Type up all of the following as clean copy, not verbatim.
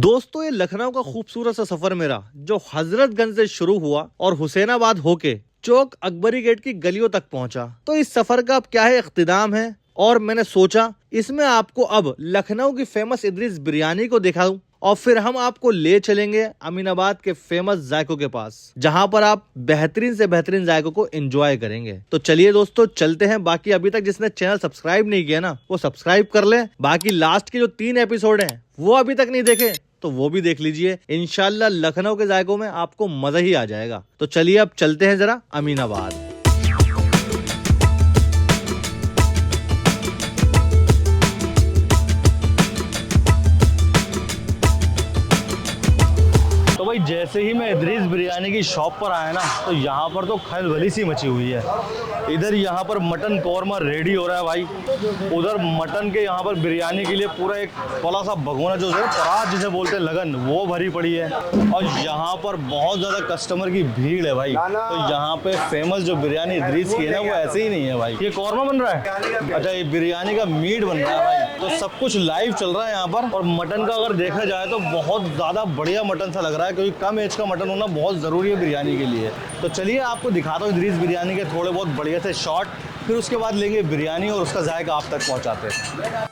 दोस्तों ये लखनऊ का खूबसूरत सा सफर मेरा जो हजरतगंज से शुरू हुआ और हुसैनाबाद होके चौक अकबरी गेट की गलियों तक पहुंचा। तो इस सफर का अब क्या है इख्तिताम है और मैंने सोचा इसमें आपको अब लखनऊ की फेमस इदरीस बिरयानी को दिखाऊं और फिर हम आपको ले चलेंगे अमीनाबाद के फेमस जायकों के पास जहां पर आप बेहतरीन से बेहतरीन जायकों को एंजॉय करेंगे। तो चलिए दोस्तों चलते हैं। बाकी अभी तक जिसने चैनल सब्सक्राइब नहीं किया ना वो सब्सक्राइब कर ले। बाकी लास्ट के जो 3 एपिसोड हैं वो अभी तक नहीं देखे तो वो भी देख लीजिए। इंशाल्लाह लखनऊ के जायकों में आपको मजा ही आ जाएगा। तो चलिए अब चलते हैं जरा अमीनाबाद। तो भाई जैसे ही मैं इदरीस बिरयानी की शॉप पर आया ना तो यहाँ पर तो खलबली सी मची हुई है। इधर यहाँ पर मटन कौरमा रेडी हो रहा है भाई, उधर मटन के यहाँ पर बिरयानी के लिए पूरा एक बड़ा सा भगोना जो है परात जिसे बोलते हैं लगन वो भरी पड़ी है। और यहाँ पर बहुत ज़्यादा कस्टमर की भीड़ है भाई। तो यहाँ पे फेमस जो बिरयानी इदरीस की है ना वो ऐसे ही नहीं है भाई। ये कौरमा बन रहा है, अच्छा ये बिरयानी का मीट बन रहा है भाई। तो सब कुछ लाइव चल रहा है यहाँ पर। और मटन का अगर देखा जाए तो बहुत ज़्यादा बढ़िया मटन सा लग रहा है क्योंकि कम एज का मटन होना बहुत ज़रूरी है बिरयानी के लिए। तो चलिए आपको दिखाता हूँ इदरीस बिरयानी के थोड़े बहुत बढ़िया से शॉट, फिर उसके बाद लेंगे बिरयानी और उसका जायका आप तक पहुँचाते हैं।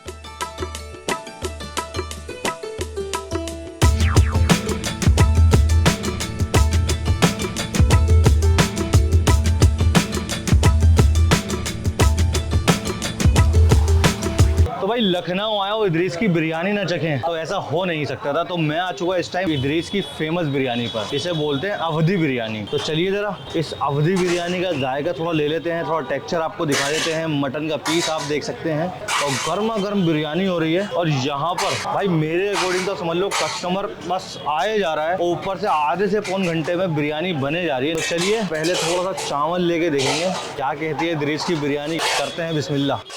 तो भाई लखनऊ आया और इदरीस की बिरयानी ना चखें तो ऐसा हो नहीं सकता था। तो मैं आ चुका इस टाइम इदरीस की फेमस बिरयानी पर, इसे बोलते हैं अवधी बिरयानी। तो चलिए जरा इस अवधी बिरयानी का जायका थोड़ा ले लेते हैं, थोड़ा टेक्सचर आपको दिखा देते हैं। मटन का पीस आप देख सकते हैं और गर्मा गर्म बिरयानी हो रही है। और यहाँ पर भाई मेरे अकॉर्डिंग तो समझ लो कस्टमर बस आए जा रहा है, ऊपर से आधे से पौन घंटे में बिरयानी बने जा रही है। तो चलिए पहले थोड़ा सा चावल लेके देखेंगे क्या कहती है इदरीस की बिरयानी। करते हैं बिस्मिल्लाह।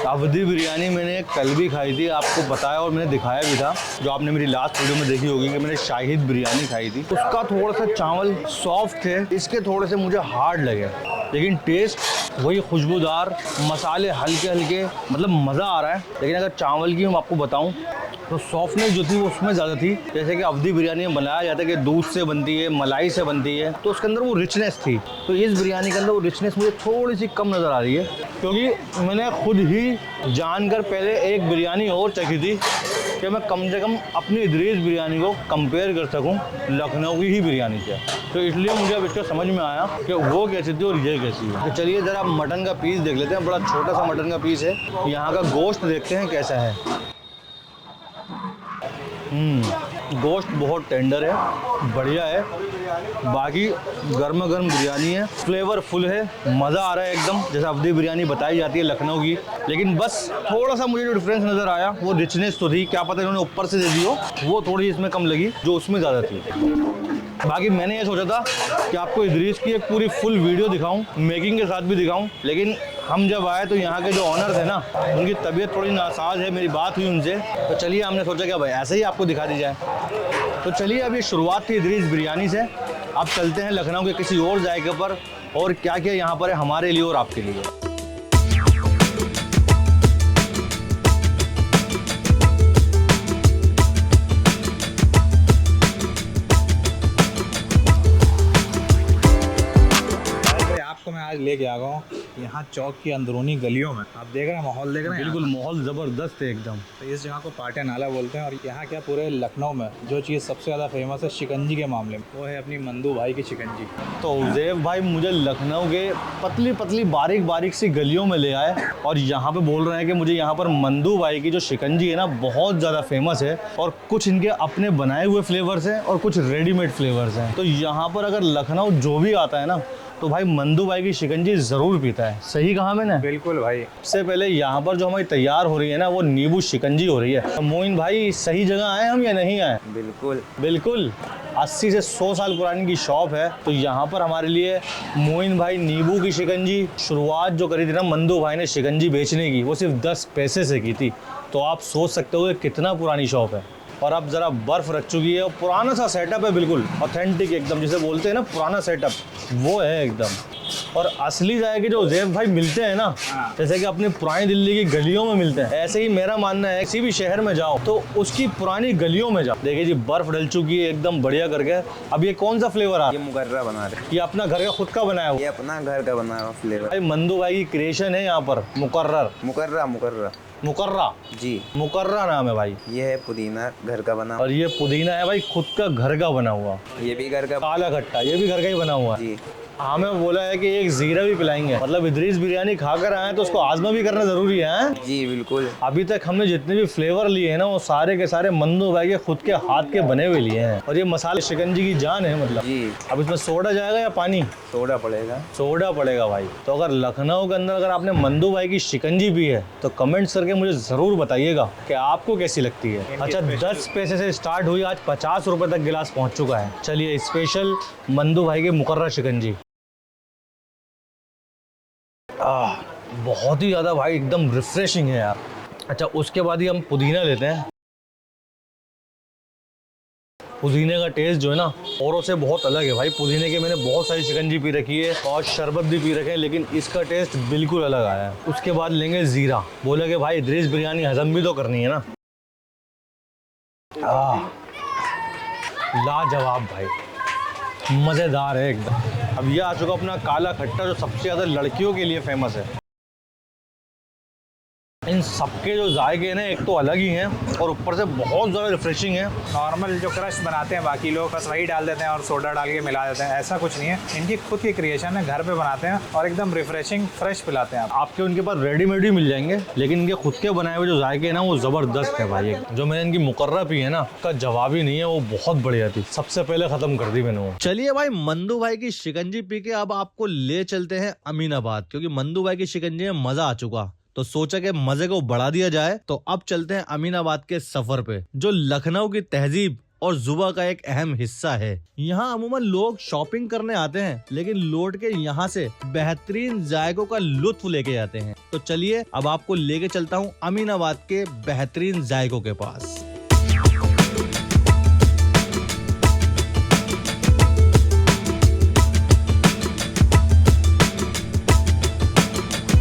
अवधी बिरयानी मैंने कल भी खाई थी, आपको बताया और मैंने दिखाया भी था, जो आपने मेरी लास्ट वीडियो में देखी होगी कि मैंने शाहिद बिरयानी खाई थी। उसका थोड़ा सा चावल सॉफ्ट थे, इसके थोड़े से मुझे हार्ड लगे, लेकिन टेस्ट वही खुशबूदार, मसाले हल्के हल्के, मतलब मज़ा आ रहा है। लेकिन अगर चावल की हम आपको बताऊं तो सॉफ्टनेस जो थी वो उसमें ज़्यादा थी। जैसे कि अवधी बिरयानी में बनाया जाता है कि दूध से बनती है, मलाई से बनती है, तो उसके अंदर वो रिचनेस थी। तो इस बिरयानी के अंदर वो रिचनेस मुझे थोड़ी सी कम नज़र आ रही है, क्योंकि मैंने खुद ही जानकर पहले एक बिरयानी और चखी थी कि मैं कम से कम अपनी इदरीस बिरयानी को कंपेयर कर सकूं लखनऊ की ही बिरयानी से। तो इसलिए मुझे अब इसका समझ में आया कि वो कैसी थी और ये कैसी है। तो चलिए ज़रा मटन का पीस देख लेते हैं। बड़ा छोटा सा मटन का पीस है। यहाँ का गोश्त देखते हैं कैसा है। गोश्त बहुत टेंडर है, बढ़िया है। बाकी गर्मा गर्म बिरयानी है, फ्लेवरफुल है, मज़ा आ रहा है एकदम जैसे अवधी बिरयानी बताई जाती है लखनऊ की। लेकिन बस थोड़ा सा मुझे जो डिफरेंस नज़र आया वो रिचनेस तो थी, क्या पता इन्होंने ऊपर से दे दी हो, वो थोड़ी इसमें कम लगी जो उसमें ज़्यादा थी। बाकी मैंने ये सोचा था कि आपको इदरीस की एक पूरी फुल वीडियो दिखाऊं, मेकिंग के साथ भी दिखाऊं, लेकिन हम जब आए तो यहाँ के जो ऑनर थे ना उनकी तबीयत थोड़ी नासाज है, मेरी बात हुई उनसे। तो चलिए हमने सोचा कि भाई ऐसे ही आपको दिखा दी जाए। तो चलिए अब ये शुरुआत थी इदरीस बिरयानी से। अब चलते हैं लखनऊ के किसी और जायके पर और क्या क्या यहाँ पर है हमारे लिए और आपके लिए। मैं आज लेके आ गया हूँ यहाँ चौक की अंदरूनी गलियों में। आप देख रहे हैं माहौल, देख रहे हैं? बिल्कुल माहौल ज़बरदस्त है एकदम। तो इस जगह को पाटिया नाला बोलते हैं। और यहाँ क्या पूरे लखनऊ में जो चीज़ सबसे ज़्यादा फेमस है शिकंजी के मामले में, वो है अपनी मंदू भाई की शिकंजी। तो उज़ैफ भाई मुझे लखनऊ के पतली पतली बारीक बारीक सी गलियों में ले आए और यहाँ पे बोल रहे हैं कि मुझे यहाँ पर मंदू भाई की जो शिकंजी है ना बहुत ज़्यादा फेमस है और कुछ इनके अपने बनाए हुए फ्लेवर्स हैं और कुछ रेडीमेड फ्लेवर्स हैं। तो यहाँ पर अगर लखनऊ जो भी आता है ना तो भाई मंदू भाई की शिकंजी ज़रूर पीता है। सही कहा मैंने? बिल्कुल भाई। सबसे पहले यहाँ पर जो हमारी तैयार हो रही है ना वो नींबू शिकंजी हो रही है। तो मोइन भाई सही जगह आए हम या नहीं आए? बिल्कुल बिल्कुल। 80 से 100 साल पुरानी की शॉप है। तो यहाँ पर हमारे लिए मोइन भाई नींबू की शिकंजी, शुरुआत जो करी थी ना मंदू भाई ने शिकंजी बेचने की वो सिर्फ 10 पैसे से की थी। तो आप सोच सकते हो कितना पुरानी शॉप है। और अब ज़रा बर्फ़ रख चुकी है और पुराना सा सेटअप है, बिल्कुल ऑथेंटिक एकदम, जिसे बोलते हैं ना पुराना सेटअप वो है एकदम। और असली जायके जो उज़ैफ भाई मिलते हैं ना, जैसे कि अपनी पुरानी दिल्ली की गलियों में मिलते हैं, ऐसे ही मेरा मानना है किसी भी शहर में जाओ तो उसकी पुरानी गलियों में जाओ। देखिए जी बर्फ डल चुकी है एकदम बढ़िया करके। अब ये कौन सा फ्लेवर आ रहा ये मुकर्रा बना रहे हैं। है? ये अपना घर का खुद का बनाया हुआ ये अपना घर का बना हुआ फ्लेवर। भाई मंदू भाई की क्रिएशन है यहाँ पर। मुकर्रर मुकर्रा मुकर्रा मुकर्रा जी, मुकर्रा नाम है भाई। ये है पुदीना घर का बना। और ये पुदीना है भाई खुद का घर का बना हुआ। ये भी घर का काला खट्टा ये भी घर का ही बना हुआ है। जी। हमें बोला है कि एक जीरा भी पिलाएंगे, मतलब इदरीस बिरयानी खाकर आए तो उसको आजमा भी करना जरूरी है। जी बिल्कुल। अभी तक हमने जितने भी फ्लेवर लिए हैं ना वो सारे के सारे मंदू भाई के खुद के हाथ के बने हुए लिए हैं। और ये मसाले शिकंजी की जान है मतलब। जी। अब इसमें सोडा जाएगा या पानी? सोडा पड़ेगा। सोडा पड़ेगा भाई। तो अगर लखनऊ के अंदर अगर आपने मंदू भाई की शिकंजी पी है तो कमेंट्स करके मुझे जरूर बताइएगा कि आपको कैसी लगती है। अच्छा 10 पैसे से स्टार्ट हुई, आज 50 रुपए तक गिलास पहुंच चुका है। चलिए स्पेशल मंदू भाई के मुकर्रा शिकंजी। बहुत ही ज़्यादा भाई एकदम रिफ्रेशिंग है यार। अच्छा उसके बाद ही हम पुदीना लेते हैं। पुदीने का टेस्ट जो है ना औरों से बहुत अलग है भाई। पुदीने के मैंने बहुत सारी शिकंजी पी रखी है और शरबत भी पी रखे हैं, लेकिन इसका टेस्ट बिल्कुल अलग आया है। उसके बाद लेंगे ज़ीरा। बोले कि भाई इदरीस बिरयानी हजम भी तो करनी है ना। लाजवाब भाई, मज़ेदार है एकदम। अब ये आ चुका अपना काला खट्टा जो सबसे ज़्यादा लड़कियों के लिए फेमस है। इन सबके जो जायके हैं ना एक तो अलग ही हैं और ऊपर से बहुत ज़्यादा रिफ्रेशिंग है। नॉर्मल जो क्रश बनाते हैं बाकी लोग बस वही डाल देते हैं और सोडा डाल के मिला देते हैं, ऐसा कुछ नहीं है। इनकी खुद की क्रिएशन है, घर पे बनाते हैं और एकदम रिफ्रेशिंग फ्रेश पिलाते हैं। आपके उनके पास रेडीमेड भी मिल जाएंगे, लेकिन इनके खुद के बनाए हुए जो जायके हैं ना वो ज़बरदस्त है भाई। जो मैंने इनकी मुकर्रा पी है ना उसका जवाब ही नहीं है, वो बहुत बढ़िया थी। सबसे पहले ख़त्म कर दी मैंने वो। चलिए भाई मंदू भाई की शिकंजी पी के अब आपको ले चलते हैं अमीनाबाद, क्योंकि मंदू भाई की शिकंजी में मज़ा आ चुका तो सोचा कि मजे को बढ़ा दिया जाए। तो अब चलते हैं अमीनाबाद के सफर पे, जो लखनऊ की तहजीब और जुबा का एक अहम हिस्सा है। यहाँ अमूमन लोग शॉपिंग करने आते हैं, लेकिन लौट के यहाँ से बेहतरीन जायकों का लुत्फ लेके जाते हैं। तो चलिए अब आपको लेके चलता हूँ अमीनाबाद के बेहतरीन जायकों के पास।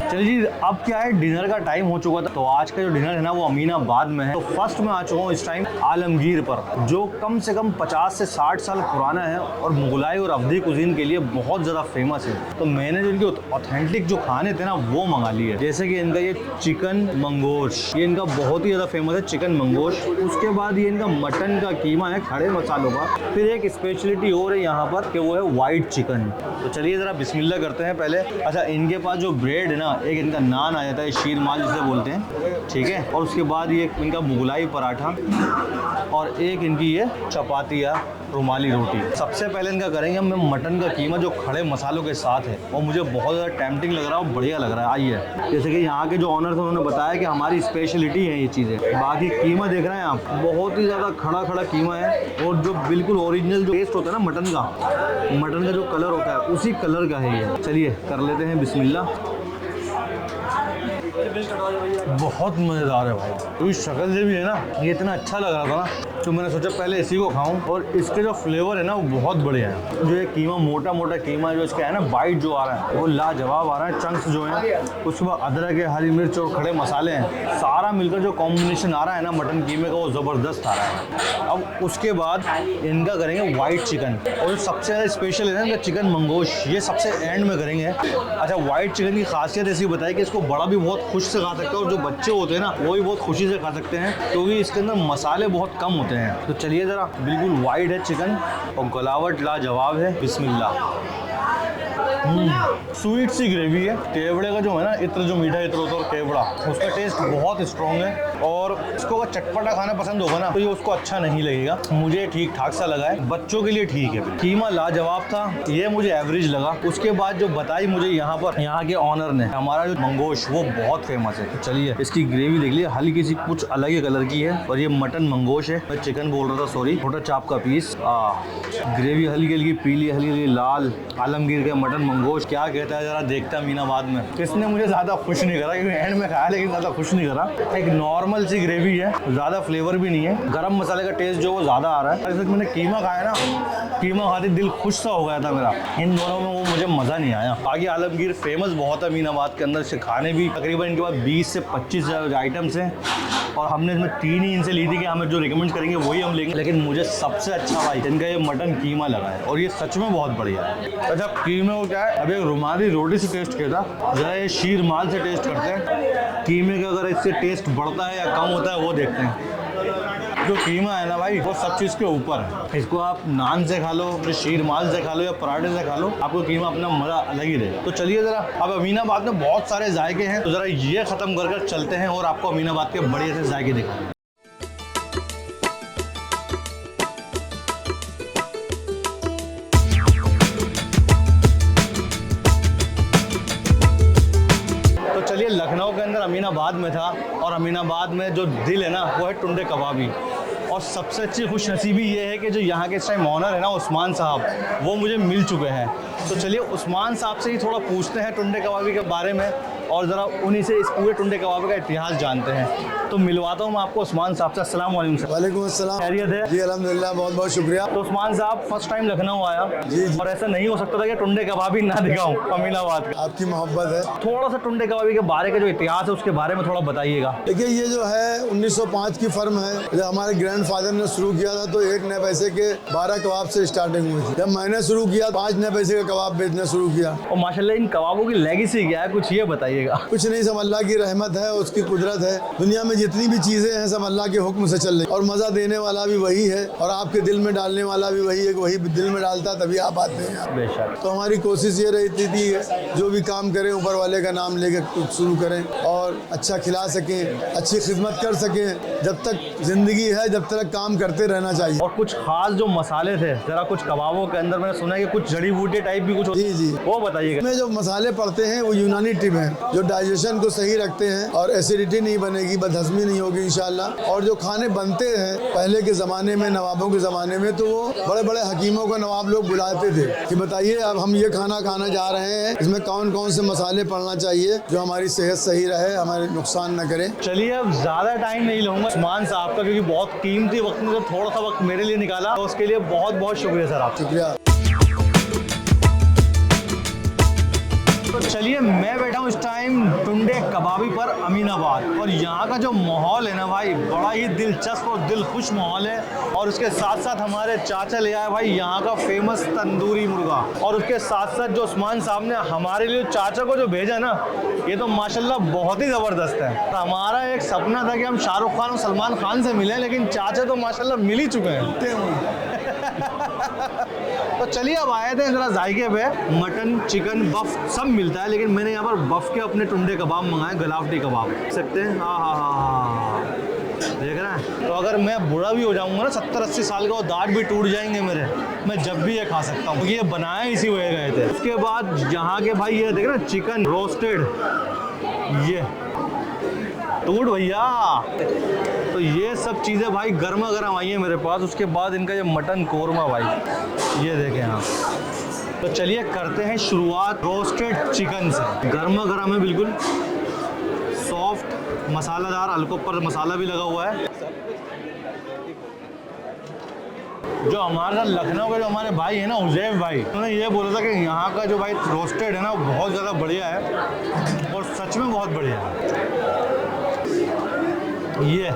चलिए जी अब क्या है, डिनर का टाइम हो चुका था। तो आज का जो डिनर है ना वो अमीनाबाद में है। तो फर्स्ट में आ चुका हूँ इस टाइम आलमगीर पर, जो कम से कम 50 से 60 साल पुराना है और मुगलाई और अवधी कुजीन के लिए बहुत ज़्यादा फेमस है। तो मैंने जो इनके ऑथेंटिक जो खाने थे ना वो मंगा लिए, जैसे कि इनका ये चिकन मंगोश, ये इनका बहुत ही ज़्यादा फेमस है चिकन मंगोश। उसके बाद ये इनका मटन का कीमा है खड़े मसालों का। फिर एक स्पेशलिटी और है यहाँ पर कि वो है वाइट चिकन। तो चलिए ज़रा बिस्मिल्लाह करते हैं पहले। अच्छा इनके पास जो ब्रेड है ना, एक इनका नान आ जाता है, शीर माल जिसे बोलते हैं, ठीक है। और उसके बाद ये इनका मुगलाई पराठा और एक इनकी ये चपाती या रुमाली रोटी। सबसे पहले इनका करेंगे हम मटन का कीमा जो खड़े मसालों के साथ है, और मुझे बहुत ज़्यादा टेम्पटिंग लग रहा है और बढ़िया लग रहा है। आइए, जैसे कि यहाँ के जो ऑनर थे उन्होंने बताया कि हमारी स्पेशलिटी है ये चीज़ें। बाकी कीमा देख रहे हैं आप, बहुत ही ज़्यादा खड़ा खड़ा कीमा है और जो बिल्कुल ओरिजिनल जो टेस्ट होता है ना मटन का जो कलर होता है उसी कलर का है ये। चलिए कर लेते हैं बिस्मिल्लाह। बहुत मज़ेदार है भाई। तो इस शक्ल से भी है ना ये इतना अच्छा लग रहा था ना, तो मैंने सोचा पहले इसी को खाऊं। और इसके जो फ्लेवर है ना वो बहुत बढ़िया है। जो ये कीमा मोटा मोटा कीमा जो इसका है ना बाइट जो आ रहा है वो लाजवाब आ रहा है। चंक्स जो हैं उसके बाद अदरक है, हरी मिर्च और खड़े मसाले हैं, सारा मिलकर जो कॉम्बिनेशन आ रहा है ना मटन कीमे का वो ज़बरदस्त आ रहा है। अब उसके बाद इनका करेंगे वाइट चिकन, और जो सबसे ज़्यादा स्पेशल है ना इनका चिकन मंगोश, ये सबसे एंड में करेंगे। अच्छा वाइट चिकन की खासियत ऐसी बताई कि इसको बड़ा भी बहुत खुश से खा सकते हैं और जो बच्चे होते हैं ना वो भी बहुत खुशी से खा सकते हैं, क्योंकि इसके अंदर मसाले बहुत कम होते हैं। तो चलिए ज़रा, बिल्कुल वाइट है चिकन और गलावट लाजवाब है। बिस्मिल्लाह। स्वीट सी ग्रेवी है। केवड़े का जो है ना इत्र, जो मीठा इत्र होता है और केवड़ा, उसका टेस्ट बहुत स्ट्रॉन्ग है। और इसको अगर चटपटा खाना पसंद होगा ना तो ये उसको अच्छा नहीं लगेगा। मुझे ठीक ठाक सा लगा है, बच्चों के लिए ठीक है। कीमा लाजवाब था, ये मुझे एवरेज लगा। उसके बाद जो बताई मुझे यहाँ पर यहाँ के ऑनर ने, हमारा जो मंगोश वो बहुत फेमस है। तो चलिए इसकी ग्रेवी देख लीजिए, हल्की सी कुछ अलग ही कलर की है। और ये मटन मंगोश है, मैं चिकन बोल रहा था सॉरी, छोटा चाप का पीस। ग्रेवी हल्की हल्की पीली, हल्की हल्की लाल। आलमगीर का मटन मंगोश क्या कहता है जरा देखता अमीनाबाद में। इसने मुझे ज़्यादा खुश नहीं करा क्योंकि एंड में खाया लेकिन ज़्यादा खुश नहीं करा। एक नॉर्मल सी ग्रेवी है, ज़्यादा फ्लेवर भी नहीं है, गरम मसाले का टेस्ट जो वो ज़्यादा आ रहा है। जैसे मैंने कीमा खाया ना, कीमा खाते दिल खुश सा हो गया था मेरा। इन दोनों में वो मुझे मज़ा नहीं आया। बाकी आलमगीर फेमस बहुत है अमीनाबाद के अंदर, से खाने भी तकरीबन इनके पास 20 से 25 आइटम्स हैं और हमने इसमें 3 ही इनसे ली थी कि हमें जो रिकमेंड करेंगे वही हम लेंगे। लेकिन मुझे सबसे अच्छा भाई इनका ये मटन कीमा लगा है और ये सच में बहुत बढ़िया है। अच्छा कीमे को क्या है, अभी एक रुमाली रोटी से टेस्ट किया था, जरा ये शीर माल से टेस्ट करते हैं। कीमे का अगर इससे टेस्ट बढ़ता है या कम होता है वो देखते हैं। जो कीमा है ना भाई वो सब चीज़ के ऊपर है। इसको आप नान से खा लो, शीर माल से खा लो या पराठे से खा लो, आपको कीमा अपना मज़ा अलग ही रहेगा। तो चलिए ज़रा, अब अमीनाबाद में बहुत सारे जायके हैं तो ज़रा ये ख़त्म कर कर चलते हैं और आपको अमीनाबाद के बढ़िया से जायके दिखाएंगे। चलिए, लखनऊ के अंदर अमीनाबाद में था और अमीनाबाद में जो दिल है ना वो है टुंडे कबाबी। और सबसे अच्छी खुशनसीबी ये है कि जो यहाँ के इस टाइम ऑनर है ना उस्मान साहब, वो मुझे मिल चुके हैं। तो चलिए उस्मान साहब से ही थोड़ा पूछते हैं टुंडे कबाबी के बारे में और ज़रा उन्हीं से इस पूरे टुंडे कबाबी का इतिहास जानते हैं। तो मिलवाता हूँ मैं आपको उस्मान साहब से। अस्सलाम वालेकुम सर। वालेकुम अस्सलाम। खैरियत है जी अल्हम्दुलिल्लाह, बहुत बहुत शुक्रिया। तो उस्मान साहब फर्स्ट टाइम लखनऊ आया जी। और ऐसा नहीं हो सकता था कि टुंडे कबाबी ना दिखाऊं अमीनाबाद का। आपकी मोहब्बत है। थोड़ा सा टुंडे कबाबी के बारे का जो इतिहास है उसके बारे में थोड़ा बताइएगा। देखिए ये जो है 1905 की फर्म है। जब हमारे ग्रैंडफादर ने शुरू किया था तो 1 नए पैसे के 12 कबाब से स्टार्टिंग हुई थी। जब मैंने शुरू किया 5 नए पैसे का कबाब बेचना शुरू किया। और माशाल्लाह इन कबाबों की लेगेसी क्या है, कुछ ये बताइएगा। कुछ नहीं, सब अल्लाह की रहमत है, उसकी कुदरत है। दुनिया में जितनी भी चीजें हैं सब अल्लाह के हुक्म से चल रही और मजा देने वाला भी वही है और आपके दिल में डालने वाला भी वही है। वही दिल में डालता तभी आप आते हैं। बेशक। तो हमारी कोशिश ये रहती थी जो भी काम करें ऊपर वाले का नाम लेकर कुछ शुरू करें और अच्छा खिला सकें, अच्छी खिदमत कर सकें। जब तक जिंदगी है जब तक काम करते रहना चाहिए। और कुछ खास जो मसाले थे जरा कुछ कबाबों के अंदर मैंने सुना है कि कुछ जड़ी बूटी टाइप भी कुछ जी जी, वो बताइएगा। इसमें जो मसाले पड़ते हैं वो यूनानी टिप हैं जो डाइजेशन को सही रखते हैं और एसिडिटी नहीं बनेगी, बदहजमी नहीं होगी इंशाल्लाह। और जो खाने बनते हैं पहले के ज़माने में, नवाबों के ज़माने में, तो वो बड़े बड़े हकीमों को नवाब लोग बुलाते थे कि बताइए अब हम ये खाना खाना जा रहे हैं, इसमें कौन कौन से मसाले पड़ना चाहिए जो हमारी सेहत सही रहे, हमारे नुकसान न करें। चलिए अब ज़्यादा टाइम नहीं लूँगा उस्मान साहब का क्योंकि बहुत कीमती वक्त में थोड़ा सा वक्त मेरे लिए निकाला, तो उसके लिए बहुत बहुत शुक्रिया सर आपका। शुक्रिया। तो चलिए मैं बैठा हूँ इस टाइम टुंडे कबाबी पर अमीनाबाद और यहाँ का जो माहौल है ना भाई बड़ा ही दिलचस्प और दिल खुश माहौल है। और उसके साथ साथ हमारे चाचा ले आए भाई यहाँ का फेमस तंदूरी मुर्गा और उसके साथ साथ जो उस्मान साहब ने हमारे लिए चाचा को जो भेजा ना ये तो माशाल्लाह बहुत ही ज़बरदस्त है। हमारा एक सपना था कि हम शाहरुख खान और सलमान खान से मिलें लेकिन चाचा तो माशाल्लाह मिल ही चुके हैं। तो चलिए अब आए थे जरा जायके पे, मटन चिकन बफ सब मिलता है लेकिन मैंने यहाँ पर बफ के अपने टुंडे कबाब मंगाए, गलावटी कबाब देख सकते हैं। हाँ हाँ हाँ हाँ देख रहे हैं। तो अगर मैं बूढ़ा भी हो जाऊंगा ना 70-80 साल का और दांत भी टूट जाएंगे मेरे, मैं जब भी ये खा सकता हूँ। ये बनाए इसी वजह गए थे। उसके बाद यहाँ के भाई ये देख रहे हैं चिकन रोस्टेड, ये टूट भैया। तो ये सब चीज़ें भाई गर्मा गर्म आई है मेरे पास। उसके बाद इनका ये मटन कोरमा भाई ये देखें आप। तो चलिए करते हैं शुरुआत रोस्टेड चिकन से। गर्मा गर्म है बिल्कुल, सॉफ्ट मसालादार, हल्के ऊपर मसाला भी लगा हुआ है। जो हमारे साथ लखनऊ के जो हमारे भाई है ना उजैब भाई, उन्होंने ये बोला था कि यहाँ का जो भाई रोस्टेड है ना वो बहुत ज़्यादा बढ़िया है और सच में बहुत बढ़िया है। ये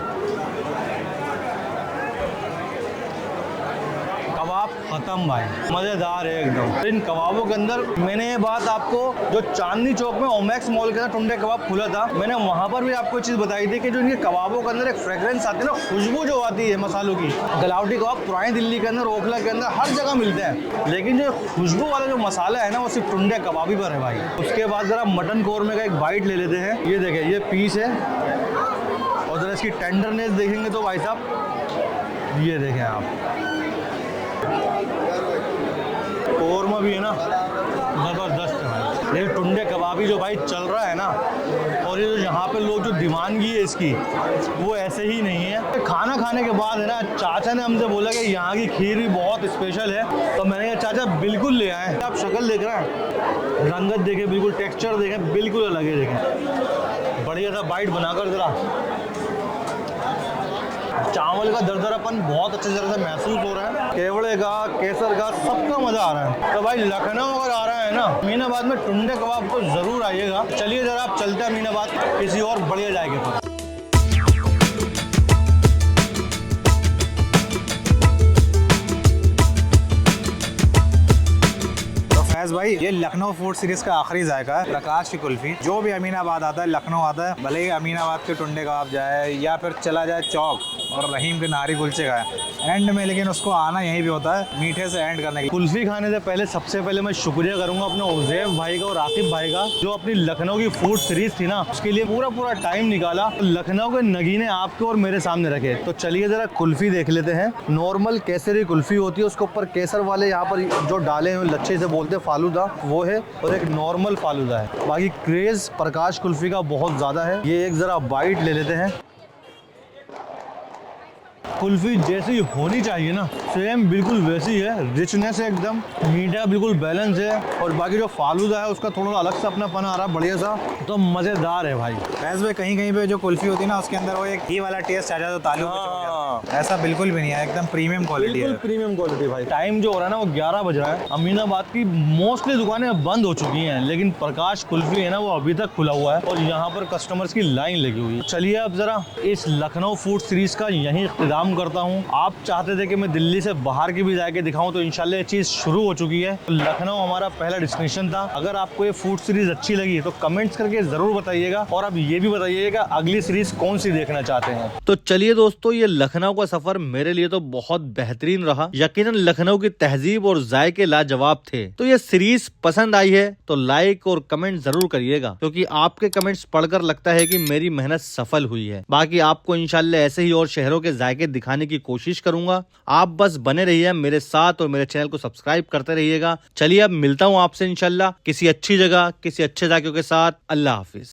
कबाब खत्म भाई, मज़ेदार है एकदम। तो इन कबाबों के अंदर मैंने ये बात आपको जो चांदनी चौक में ओमैक्स मॉल के अंदर टुंडे कबाब खुला था, मैंने वहाँ पर भी आपको चीज़ बताई थी कि जो इनके कबाबों के अंदर एक फ्रेग्रेंस आती है ना, खुशबू जो आती है मसालों की। गलावटी कबाब पुरानी दिल्ली के अंदर, ओखला के अंदर हर जगह मिलते हैं लेकिन जो खुशबू वाला जो मसाला है ना वो सिर्फ टुंडे कबाबी पर है भाई। उसके बाद ज़रा मटन कोरमे का एक बाइट ले लेते हैं। ये देखें ये पीस है और ज़रा इसकी टेंडरनेस देखेंगे तो भाई साहब ये देखें आप, कोरमा भी है ना ज़बरदस्त है भाई। ये टुंडे कबाबी जो भाई चल रहा है ना, और ये जो यहाँ पे लोग जो दीवानगी है इसकी, वो ऐसे ही नहीं है। खाना खाने के बाद है ना, चाचा ने हमसे बोला कि यहाँ की खीर भी बहुत स्पेशल है, तो मैंने कहा चाचा बिल्कुल ले आए। आप शक्ल देख रहे हैं, रंगत देखें, बिल्कुल टेक्सचर देखें, बिल्कुल अलग है। देखें बढ़िया सा बाइट बनाकर जरा, चावल का दरदरापन बहुत अच्छे तरह से महसूस हो रहा है, केवड़े का, केसर का, सबका मजा आ रहा है। तो भाई लखनऊ अगर आ रहा है ना, अमीनाबाद में टुंडे कबाब तो जरूर आइएगा। चलिए जरा आप चलते हैं अमीनाबाद किसी और बढ़िया जाएगा पर। फैज भाई, ये लखनऊ फूड सीरीज का आखिरी जायका है, प्रकाश की कुल्फी। जो भी अमीनाबाद आता है, लखनऊ आता है, भले ही अमीनाबाद के टुंडे कबाब जाए या फिर चला जाए चौक और रहीम के नारी कुलचे खाए, एंड में लेकिन उसको आना यहीं भी होता है मीठे से एंड करने की। कुल्फी खाने से पहले सबसे पहले मैं शुक्रिया करूंगा अपने उज़ैफ भाई का और आकिब भाई का, जो अपनी लखनऊ की फूड सीरीज थी ना, उसके लिए पूरा टाइम निकाला, लखनऊ के नगीने आपके और मेरे सामने रखे। तो चलिए जरा कुल्फी देख लेते हैं। नॉर्मल केसरी कुल्फी होती है, उसके ऊपर केसर वाले यहाँ पर जो डाले हैं लच्छे से बोलते हैं फालूदा, वो है, और एक नॉर्मल फालूदा है। बाकी क्रेज प्रकाश कुल्फी का बहुत ज्यादा है। ये एक जरा बाइट ले लेते हैं। कुल्फी जैसी होनी चाहिए ना, सेम बिल्कुल वैसी है, रिचनेस है एकदम, मीठा बिल्कुल बैलेंस है, और बाकी जो फालूदा है उसका थोड़ा अलग सा अपनापन आ रहा है, बढ़िया सा, तो मजेदार है भाई। फैज भाई, कहीं कहीं पे जो कुल्फी होती है ना, उसके अंदर वो एक घी वाला टेस्ट आ जाता है, तालू में चिपक जाता है। ऐसा बिल्कुल भी नहीं है, एकदम प्रीमियम क्वालिटी है। प्रीमियम क्वालिटी भाई। टाइम जो हो रहा है ना, वो 11 बज रहा है। अमीनाबाद की मोस्टली दुकानें बंद हो चुकी हैं, लेकिन प्रकाश कुल्फी है ना, वो अभी तक खुला हुआ है, और यहाँ पर कस्टमर्स की लाइन लगी हुई है। चलिए अब जरा इस लखनऊ फूड सीरीज का यहीं इख्तिताम करता हूँ। आप चाहते थे कि मैं दिल्ली से बाहर की भी जाके दिखाऊं, तो इंशाल्लाह ये चीज़ शुरू हो चुकी है। लखनऊ हमारा पहला डेस्टिनेशन था। अगर आपको ये फूड सीरीज अच्छी लगी तो कमेंट्स करके जरूर बताइएगा, और अब ये भी बताइएगा अगली सीरीज कौन सी देखना चाहते हैं। तो चलिए दोस्तों, ये लखनऊ का सफर मेरे लिए तो बहुत बेहतरीन रहा। यकीनन लखनऊ की तहजीब और जायके लाजवाब थे। तो ये सीरीज पसंद आई है तो लाइक और कमेंट जरूर करिएगा, क्योंकि आपके कमेंट्स पढ़कर लगता है कि मेरी मेहनत सफल हुई है। बाकी आपको इंशाल्लाह ऐसे ही और शहरों के जायके दिखाने की कोशिश करूंगा। आप बस बने रहिए मेरे साथ और मेरे चैनल को सब्सक्राइब करते रहिएगा। चलिए अब मिलता हूं आपसे इंशाल्लाह किसी अच्छी जगह, किसी अच्छे जायकों के साथ। अल्लाह हाफिज।